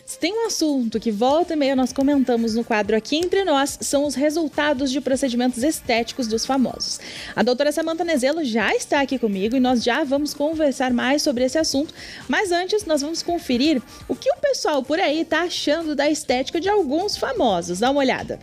Se tem um assunto que volta e meia nós comentamos no quadro Aqui Entre Nós, são os resultados de procedimentos estéticos dos famosos. A doutora Samantha Nezelo já está aqui comigo e nós já vamos conversar mais sobre esse assunto, mas antes nós vamos conferir o que o pessoal por aí está achando da estética de alguns famosos. Dá uma olhada.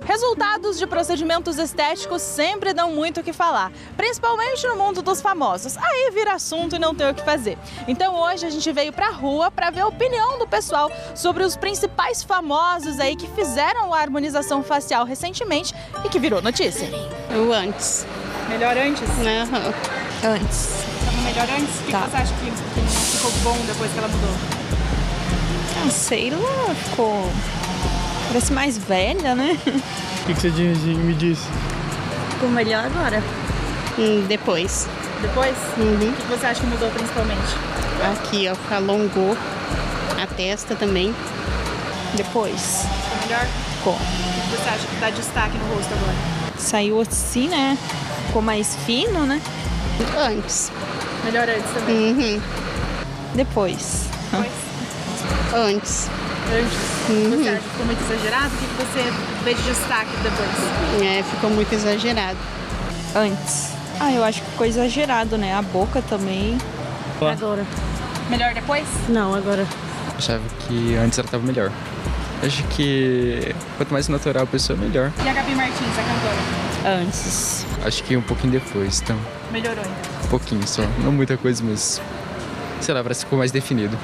Resultados de procedimentos estéticos sempre dão muito o que falar, principalmente no mundo dos famosos. Aí vira assunto e não tem o que fazer. Então hoje a gente veio pra rua para ver a opinião do pessoal sobre os principais famosos aí que fizeram a harmonização facial recentemente e que virou notícia. O antes. Melhor antes? Uhum. Antes. Tava melhor antes? O que você acha que não ficou bom depois que ela mudou? Não sei lá, ficou... Parece mais velha, né? O que você me disse? Ficou melhor agora. Depois. Depois? Uhum. O que você acha que mudou principalmente? Aqui, ó, alongou a testa também. Depois. Ficou melhor? Ficou. O que você acha que dá destaque no rosto agora? Saiu assim, né? Ficou mais fino, né? Antes. Melhor antes também? Uhum. Depois. Depois? Antes. Antes? Uhum. Você acha que ficou muito exagerado? O que você vê de destaque depois? Ficou muito exagerado. Antes. Eu acho que ficou exagerado, né? A boca também. Agora. Melhor depois? Não, agora. Achava que antes ela estava melhor. Acho que quanto mais natural a pessoa, melhor. E a Gabi Martins, a cantora? Antes. Acho que um pouquinho depois, então. Melhorou ainda? Um pouquinho só. Não muita coisa, mas... Sei lá, parece que ficou mais definido.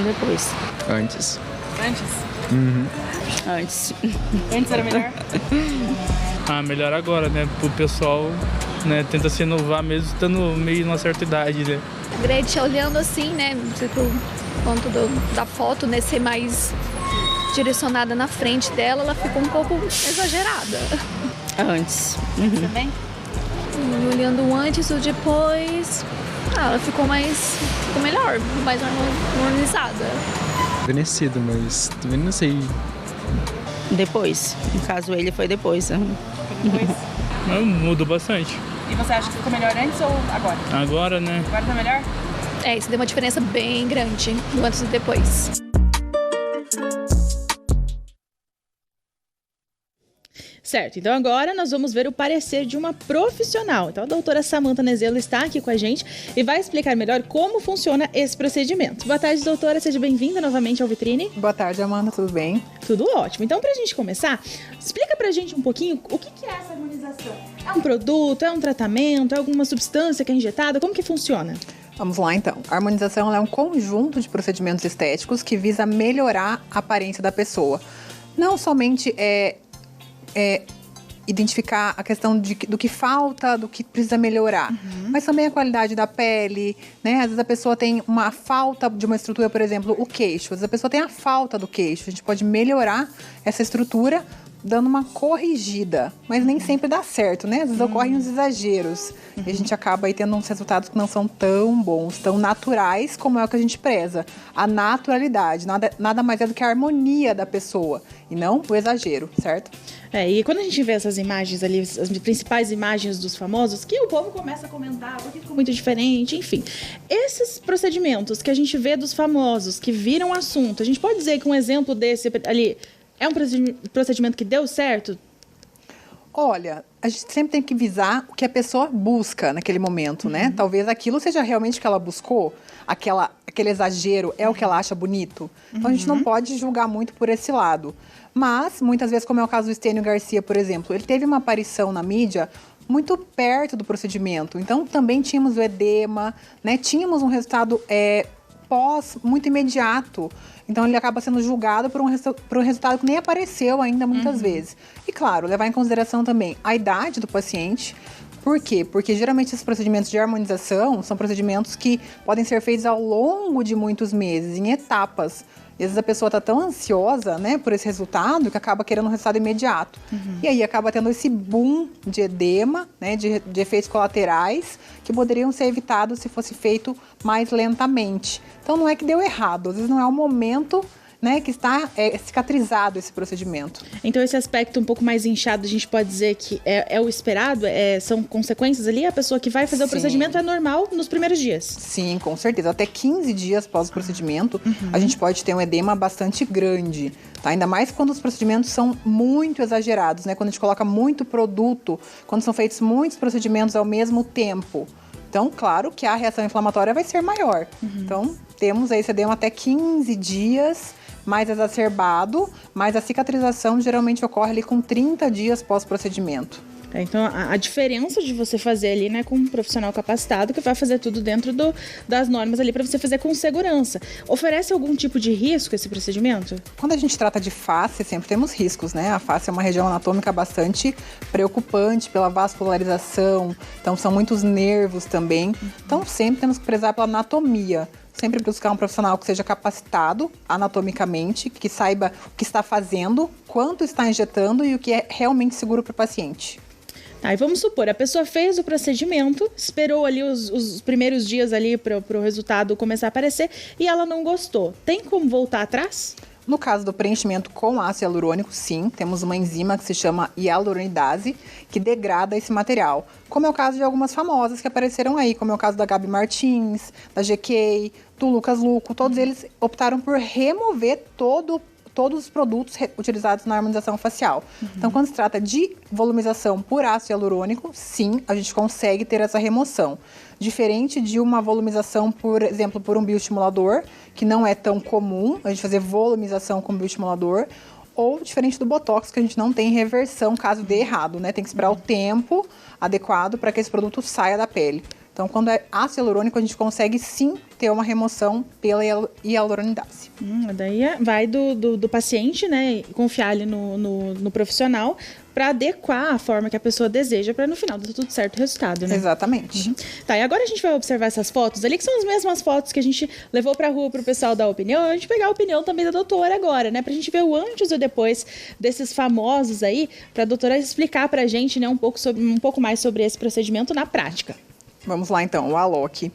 Depois. Antes. Antes? Uhum. Antes. Antes era melhor? Melhor agora, né? O pessoal, né, tenta se inovar mesmo estando meio numa certa idade, né? A Gretchen olhando assim, né? Por conta da foto, né? Ser mais direcionada na frente dela, ela ficou um pouco exagerada. Antes. Também? Olhando o antes e o depois, ela ficou melhor, mais harmonizada. Envelhecido, mas também não sei. Depois. No caso, ele foi depois. Depois? Mudou bastante. E você acha que ficou melhor antes ou agora? Agora, né? Agora tá melhor? Isso deu uma diferença bem grande do antes e depois. Certo, então agora nós vamos ver o parecer de uma profissional. Então a doutora Samantha Nezelo está aqui com a gente e vai explicar melhor como funciona esse procedimento. Boa tarde, doutora, seja bem-vinda novamente ao Vitrine. Boa tarde, Amanda, tudo bem? Tudo ótimo. Então, pra gente começar, explica pra gente um pouquinho o que é essa harmonização. É um produto, é um tratamento, é alguma substância que é injetada? Como que funciona? Vamos lá, então. A harmonização é um conjunto de procedimentos estéticos que visa melhorar a aparência da pessoa. Não somente identificar a questão do que falta, do que precisa melhorar, mas também a qualidade da pele, né? Às vezes a pessoa tem uma falta de uma estrutura, por exemplo, o queixo. Às vezes a pessoa tem a falta do queixo. A gente pode melhorar essa estrutura dando uma corrigida, mas nem sempre dá certo, né? Às vezes ocorrem uns exageros e a gente acaba aí tendo uns resultados que não são tão bons, tão naturais como é o que a gente preza. A naturalidade, nada mais é do que a harmonia da pessoa e não o exagero, certo? E quando a gente vê essas imagens ali, as principais imagens dos famosos, que o povo começa a comentar, porque ficou muito diferente, enfim. Esses procedimentos que a gente vê dos famosos, que viram assunto, a gente pode dizer que um exemplo desse ali é um procedimento que deu certo? Olha, a gente sempre tem que visar o que a pessoa busca naquele momento, né? Talvez aquilo seja realmente o que ela buscou, aquele exagero é o que ela acha bonito. Então a gente não pode julgar muito por esse lado. Mas, muitas vezes, como é o caso do Estênio Garcia, por exemplo, ele teve uma aparição na mídia muito perto do procedimento. Então, também tínhamos o edema, né? Tínhamos um resultado pós muito imediato. Então, ele acaba sendo julgado por um resultado que nem apareceu ainda muitas vezes. E, claro, levar em consideração também a idade do paciente. Por quê? Porque, geralmente, esses procedimentos de harmonização são procedimentos que podem ser feitos ao longo de muitos meses, em etapas. E às vezes a pessoa está tão ansiosa, né, por esse resultado que acaba querendo um resultado imediato. E aí acaba tendo esse boom de edema, né, de efeitos colaterais que poderiam ser evitados se fosse feito mais lentamente. Então não é que deu errado, às vezes não é o momento né, que está cicatrizado esse procedimento. Então esse aspecto um pouco mais inchado, a gente pode dizer que é o esperado? São consequências ali? A pessoa que vai fazer o procedimento é normal nos primeiros dias? Sim, com certeza. Até 15 dias após o procedimento, a gente pode ter um edema bastante grande. Tá? Ainda mais quando os procedimentos são muito exagerados, né? Quando a gente coloca muito produto, quando são feitos muitos procedimentos ao mesmo tempo. Então, claro que a reação inflamatória vai ser maior. Então, temos esse edema até 15 dias, mais exacerbado, mas a cicatrização geralmente ocorre ali com 30 dias pós-procedimento. Então, a diferença de você fazer ali, né, com um profissional capacitado que vai fazer tudo dentro das normas ali para você fazer com segurança. Oferece algum tipo de risco esse procedimento? Quando a gente trata de face, sempre temos riscos, né? A face é uma região anatômica bastante preocupante pela vascularização, então são muitos nervos também. Então, sempre temos que prezar pela anatomia. Sempre buscar um profissional que seja capacitado anatomicamente, que saiba o que está fazendo, quanto está injetando e o que é realmente seguro para o paciente. Tá, e vamos supor, a pessoa fez o procedimento, esperou ali os primeiros dias ali para o resultado começar a aparecer e ela não gostou. Tem como voltar atrás? No caso do preenchimento com ácido hialurônico, sim, temos uma enzima que se chama hialuronidase, que degrada esse material. Como é o caso de algumas famosas que apareceram aí, como é o caso da Gabi Martins, da GK, do Lucas Luco. Todos eles optaram por remover todos os produtos utilizados na harmonização facial. Então, quando se trata de volumização por ácido hialurônico, sim, a gente consegue ter essa remoção. Diferente de uma volumização, por exemplo, por um bioestimulador, que não é tão comum a gente fazer volumização com bioestimulador, ou diferente do Botox, que a gente não tem reversão caso dê errado, né? Tem que esperar o tempo adequado para que esse produto saia da pele. Então, quando é ácido hialurônico, a gente consegue sim ter uma remoção pela hialuronidase. Daí vai do paciente, né? Confiar ali no profissional para adequar a forma que a pessoa deseja para no final dar tudo certo o resultado, né? Exatamente. Tá, e agora a gente vai observar essas fotos ali, que são as mesmas fotos que a gente levou pra rua pro pessoal dar opinião. A gente pegar a opinião também da doutora agora, né? Pra gente ver o antes e o depois desses famosos aí, pra doutora explicar pra gente, né, um pouco mais sobre esse procedimento na prática. Vamos lá então, o Alok.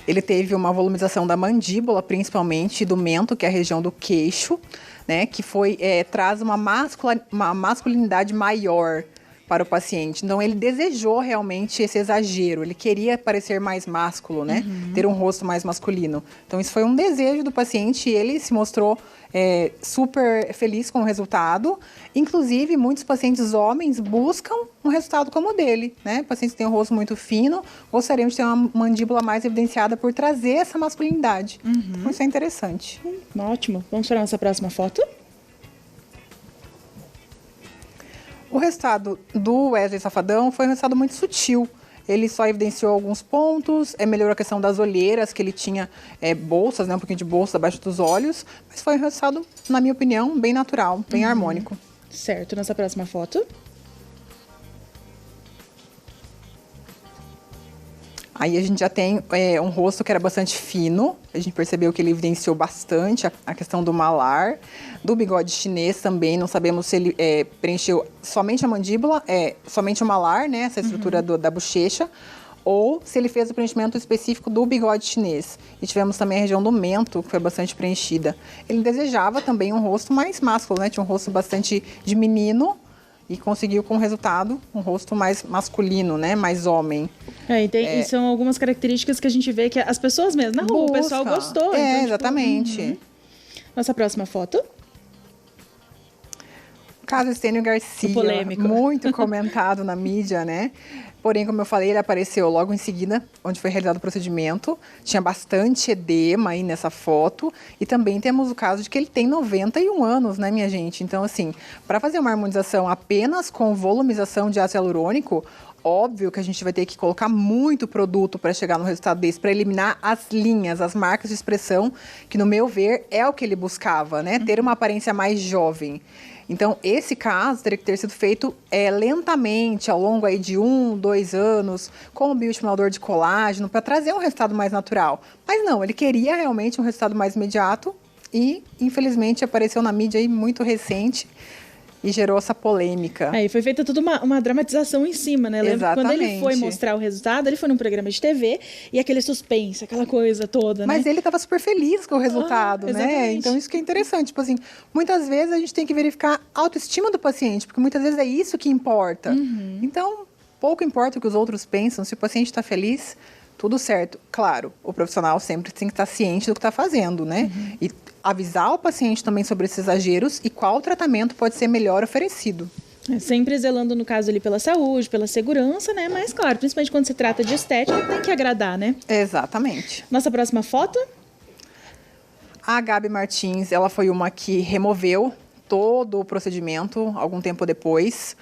Ele teve uma volumização da mandíbula, principalmente do mento, que é a região do queixo, né? Que traz uma masculinidade maior para o paciente. Então, ele desejou realmente esse exagero. Ele queria parecer mais másculo, né? Ter um rosto mais masculino. Então, isso foi um desejo do paciente e ele se mostrou super feliz com o resultado. Inclusive, muitos pacientes homens buscam um resultado como o dele, né? Pacientes que têm um rosto muito fino, gostariam de ter uma mandíbula mais evidenciada por trazer essa masculinidade. Então, isso é interessante. Ótimo. Vamos para a nossa próxima foto? O resultado do Wesley Safadão foi um resultado muito sutil. Ele só evidenciou alguns pontos, melhorou a questão das olheiras, que ele tinha bolsas, né, um pouquinho de bolsa abaixo dos olhos, mas foi um resultado, na minha opinião, bem natural, bem harmônico. Certo, nossa próxima foto. Aí a gente já tem um rosto que era bastante fino, a gente percebeu que ele evidenciou bastante a questão do malar, do bigode chinês também, não sabemos se ele preencheu somente a mandíbula, somente o malar, né, essa estrutura da bochecha, ou se ele fez o preenchimento específico do bigode chinês. E tivemos também a região do mento, que foi bastante preenchida. Ele desejava também um rosto mais másculo, né, tinha um rosto bastante de menino, e conseguiu com o resultado um rosto mais masculino, né? Mais homem. E são algumas características que a gente vê que as pessoas mesmo, na rua, o pessoal gostou. Então, exatamente. Nossa próxima foto. Caso Estênio Garcia, polêmico. Muito comentado na mídia, né? Porém, como eu falei, ele apareceu logo em seguida, onde foi realizado o procedimento. Tinha bastante edema aí nessa foto. E também temos o caso de que ele tem 91 anos, né, minha gente? Então, assim, para fazer uma harmonização apenas com volumização de ácido hialurônico, óbvio que a gente vai ter que colocar muito produto para chegar no resultado desse, para eliminar as linhas, as marcas de expressão, que no meu ver é o que ele buscava, né? Ter uma aparência mais jovem. Então, esse caso teria que ter sido feito lentamente, ao longo aí de 1, 2 anos, com o bioestimulador de colágeno, para trazer um resultado mais natural. Mas não, ele queria realmente um resultado mais imediato e, infelizmente, apareceu na mídia aí muito recente e gerou essa polêmica. E foi feita toda uma dramatização em cima, né? Lembra que quando ele foi mostrar o resultado, ele foi num programa de TV e aquele suspense, aquela coisa toda, Mas né? ele estava super feliz com o resultado, né? Exatamente. Então isso que é interessante. Tipo assim, muitas vezes a gente tem que verificar a autoestima do paciente, porque muitas vezes é isso que importa. Então, pouco importa o que os outros pensam, se o paciente está feliz, tudo certo. Claro, o profissional sempre tem que estar ciente do que está fazendo, né? E avisar o paciente também sobre esses exageros e qual tratamento pode ser melhor oferecido. Sempre zelando, no caso ali, pela saúde, pela segurança, né? Mas, claro, principalmente quando se trata de estética, tem que agradar, né? Exatamente. Nossa próxima foto? A Gabi Martins, ela foi uma que removeu todo o procedimento algum tempo depois.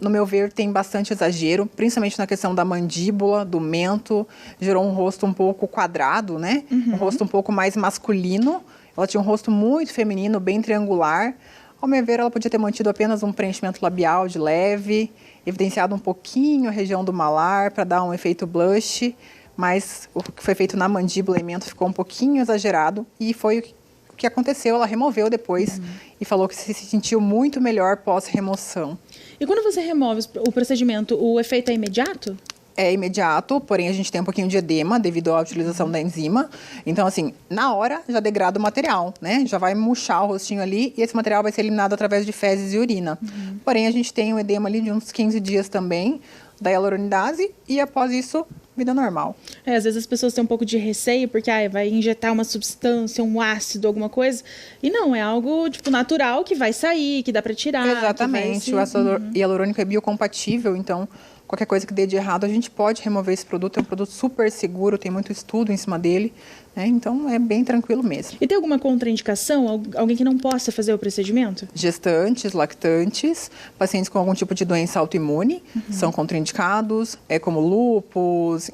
No meu ver, tem bastante exagero, principalmente na questão da mandíbula, do mento. Gerou um rosto um pouco quadrado, né? Um rosto um pouco mais masculino. Ela tinha um rosto muito feminino, bem triangular. Ao meu ver, ela podia ter mantido apenas um preenchimento labial de leve, evidenciado um pouquinho a região do malar para dar um efeito blush, mas o que foi feito na mandíbula e mento ficou um pouquinho exagerado e foi o que aconteceu. Ela removeu depois e falou que se sentiu muito melhor pós-remoção. E quando você remove o procedimento, o efeito é imediato? É imediato, porém a gente tem um pouquinho de edema devido à utilização da enzima. Então, assim, na hora já degrada o material, né? Já vai murchar o rostinho ali e esse material vai ser eliminado através de fezes e urina. Porém, a gente tem um edema ali de uns 15 dias também da hialuronidase e após isso, vida normal. Às vezes as pessoas têm um pouco de receio porque vai injetar uma substância, um ácido, alguma coisa. E não, é algo tipo natural que vai sair, que dá para tirar. Exatamente, o ácido hialurônico é biocompatível, então qualquer coisa que dê de errado, a gente pode remover esse produto. É um produto super seguro, tem muito estudo em cima dele, né? Então é bem tranquilo mesmo. E tem alguma contraindicação? Alguém que não possa fazer o procedimento? Gestantes, lactantes, pacientes com algum tipo de doença autoimune são contraindicados, como lúpus,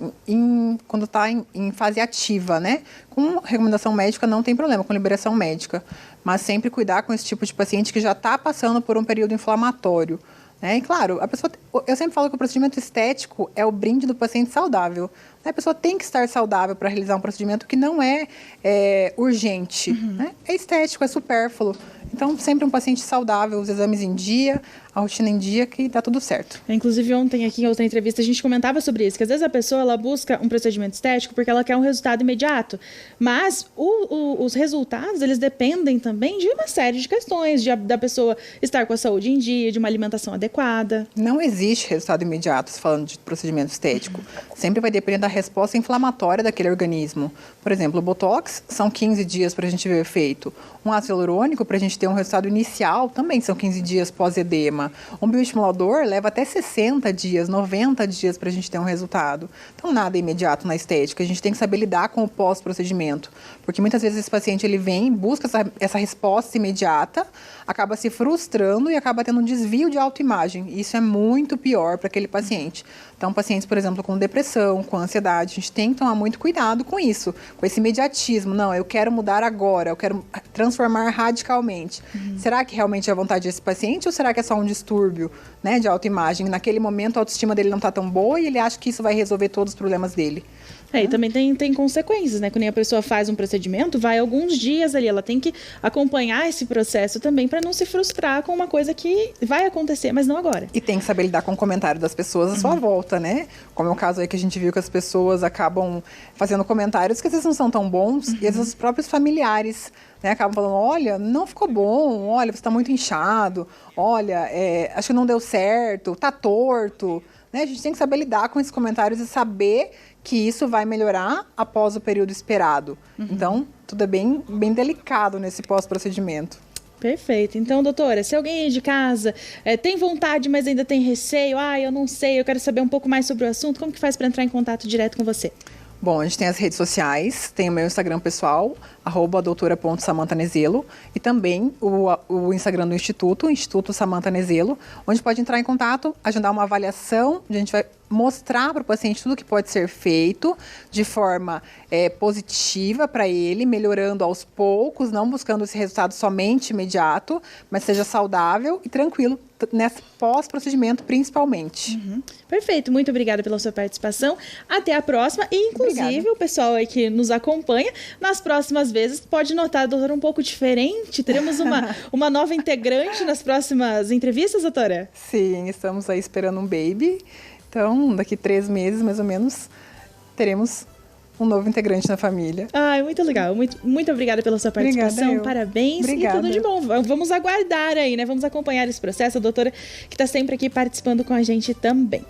quando está em fase ativa, né? Com recomendação médica não tem problema, com liberação médica. Mas sempre cuidar com esse tipo de paciente que já está passando por um período inflamatório. E claro, eu sempre falo que o procedimento estético é o brinde do paciente saudável. A pessoa tem que estar saudável para realizar um procedimento que não é urgente. Né? É estético, é supérfluo. Então, sempre um paciente saudável, os exames em dia, a rotina em dia, que dá tudo certo. Inclusive, ontem aqui em outra entrevista, a gente comentava sobre isso, que às vezes a pessoa ela busca um procedimento estético porque ela quer um resultado imediato. Mas os resultados, eles dependem também de uma série de questões, da pessoa estar com a saúde em dia, de uma alimentação adequada. Não existe resultado imediato, falando de procedimento estético. Sempre vai depender da resposta inflamatória daquele organismo. Por exemplo, o Botox são 15 dias para a gente ver o efeito. Um ácido hialurônico, para a gente ter um resultado inicial, também são 15 dias pós-edema. Um bioestimulador leva até 60 dias, 90 dias para a gente ter um resultado. Então, nada é imediato na estética. A gente tem que saber lidar com o pós-procedimento. Porque muitas vezes esse paciente ele vem, busca essa resposta imediata, acaba se frustrando e acaba tendo um desvio de autoimagem. E isso é muito pior para aquele paciente. Então, pacientes, por exemplo, com depressão, com ansiedade, a gente tem que tomar muito cuidado com isso, com esse imediatismo. Não, eu quero mudar agora, eu quero transformar radicalmente. Será que realmente é a vontade desse paciente ou será que é só um distúrbio, né, de autoimagem? Naquele momento, a autoestima dele não está tão boa e ele acha que isso vai resolver todos os problemas dele. E também tem consequências, né? Quando a pessoa faz um procedimento, vai alguns dias ali, ela tem que acompanhar esse processo também para não se frustrar com uma coisa que vai acontecer, mas não agora. E tem que saber lidar com o comentário das pessoas à sua volta, né? Como é o caso aí que a gente viu que as pessoas acabam fazendo comentários que às vezes não são tão bons e às vezes os próprios familiares, né, acabam falando, olha, não ficou bom, olha, você está muito inchado, olha, acho que não deu certo, tá torto, né? A gente tem que saber lidar com esses comentários e saber que isso vai melhorar após o período esperado. Então, tudo é bem delicado nesse pós-procedimento. Perfeito. Então, doutora, se alguém aí de casa tem vontade, mas ainda tem receio, eu não sei, eu quero saber um pouco mais sobre o assunto, como que faz para entrar em contato direto com você? Bom, a gente tem as redes sociais, tem o meu Instagram pessoal, @doutora.samantanezelo, e também o Instagram do Instituto Samantha Nezelo, onde pode entrar em contato, agendar uma avaliação, a gente vai mostrar para o paciente tudo que pode ser feito de forma positiva para ele, melhorando aos poucos, não buscando esse resultado somente imediato, mas seja saudável e tranquilo nesse pós-procedimento principalmente. Perfeito, muito obrigada pela sua participação. Até a próxima. E, inclusive, Obrigada. o pessoal aí que nos acompanha, nas próximas vezes, pode notar a doutora um pouco diferente. Teremos uma nova integrante nas próximas entrevistas, doutora? Sim, estamos aí esperando um baby. Então, daqui 3 meses, mais ou menos, teremos um novo integrante na família. Ai, muito legal. Muito obrigada pela sua participação. Obrigada, eu. Parabéns Obrigada. e tudo de bom. Vamos aguardar aí, né? Vamos acompanhar esse processo. A doutora que está sempre aqui participando com a gente também.